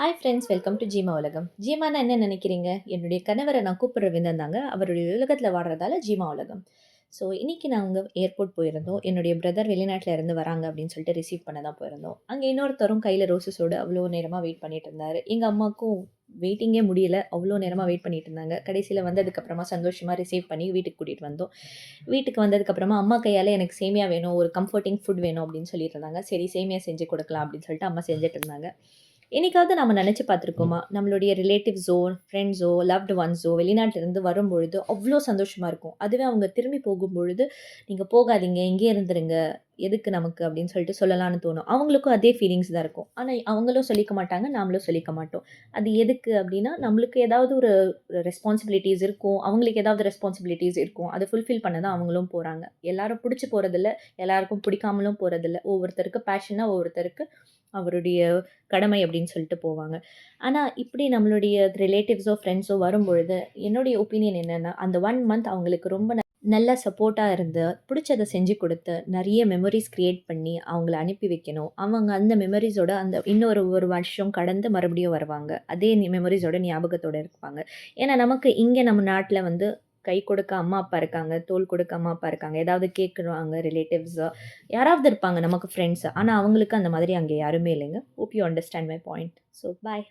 Hi friends, welcome to ஜீமா உலகம். ஜீமானா என்ன நினைக்கிறீங்க? என்னுடைய கணவரை நான் கூப்பிடுற விதம் தாங்க. அவருடைய உலகத்தில் வாடுறதால ஜீமா உலகம். ஸோ இன்னைக்கு நாங்கள் ஏர்போர்ட் போயிருந்தோம். என்னுடைய பிரதர் வெளிநாட்டில் இருந்து வராங்க அப்படின்னு சொல்லிட்டு ரிசீவ் பண்ண தான் போயிருந்தோம். அங்கே இன்னொருத்தரும் கையில் ரோசஸோடு அவ்வளோ நேரமாக வெயிட் பண்ணிட்டு இருந்தார். எங்கள் அம்மாவுக்கும் வெயிட்டிங்கே முடியல. அவ்வளோ நேரமாக வெயிட் பண்ணிட்டு இருந்தாங்க. கடைசியில் வந்ததுக்கப்புறமா சந்தோஷமாக ரிசீவ் பண்ணி வீட்டுக்கு கூட்டிகிட்டு வந்தோம். வீட்டுக்கு வந்ததுக்கப்புறமா அம்மா கையால் எனக்கு சேமியா வேணும், ஒரு கம்ஃபர்ட்டிங் ஃபுட் வேணும் அப்படின்னு சொல்லிட்டு இருந்தாங்க. சரி, சேமியா செஞ்சு கொடுக்கலாம் அப்படின்னு சொல்லிட்டு அம்மா செஞ்சுட்டு இருந்தாங்க. என்னைக்காவது நம்ம நினச்சி பார்த்துருக்கோமா? நம்மளுடைய ரிலேட்டிவ்ஸோ, ஃப்ரெண்ட்ஸோ, லவ்ட் ஒன்ஸோ வெளிநாட்டிலேருந்து வரும்பொழுது அவ்ளோ சந்தோஷமா இருக்கும். அதுவே அவங்க திரும்பி போகும்பொழுது, "நீங்க போகாதீங்க, இங்கேயே இருந்துருங்க. எதுக்கு நமக்கு?" அப்படின்னு சொல்லிட்டு சொல்லலான்னு தோணும். அவங்களுக்கும் அதே ஃபீலிங்ஸ் தான் இருக்கும். ஆனா அவங்களும் சொல்லிக்க மாட்டாங்க, நாமளும் சொல்லிக்க மாட்டோம். அது எதுக்கு அப்படின்னா, நம்மளுக்கு ஏதாவது ஒரு ரெஸ்பான்சிபிலிட்டீஸ் இருக்கும். அவங்களுக்கு ஏதாவது ரெஸ்பான்சிபிலிட்டீஸ் இருக்கும். அத ஃபுல்ஃபில் பண்ண தான் அவங்களும் போறாங்க. எல்லாரும் புடிச்சு போறதில்ல, எல்லாருக்கும் பிடிக்காமலும் போறதில்ல. ஒவ்வொருத்தருக்கு பேஷனா, ஒவ்வொருத்தருக்கு அவருடைய கடமை அப்படின்னு சொல்லிட்டு போவாங்க. ஆனா, இப்படி நம்மளுடைய ரிலேட்டிவ்ஸோ, ஃப்ரெண்ட்ஸோ வரும்பொழுது, என்னுடைய ஒப்பீனியன் என்னன்னா, அந்த 1 மந்த் அவங்களுக்கு ரொம்ப நல்லா சப்போர்ட்டா இருந்து, புடிச்சத செஞ்சு குடுத்து, நெறைய மெமரீஸ் கிரியேட் பண்ணி, அவங்கள அனுப்பி வைக்கணும். அவங்க அந்த மெமரீஸோட அந்த இன்னொரு 1 வருஷம் கடந்து மறுபடியும் வருவாங்க. அதே மெமரீஸோட ஞாபகத்தோட இருப்பாங்க. ஏன்னா, நமக்கு இங்க நம்ம நாட்ல வந்து கை கொடுக்க அம்மா, அப்பா இருக்காங்க. தோள் கொடுக்க அம்மா, அப்பா இருக்காங்க. ஏதாவது கேட்குறாங்க ரிலேட்டிவ்ஸ் யாராவது இருப்பாங்க நமக்கு ஃப்ரெண்ட்ஸ். ஆனா, அவங்களுக்கு அந்த மாதிரி அங்க யாருமே இல்லைங்க. Hope you understand my point. So bye.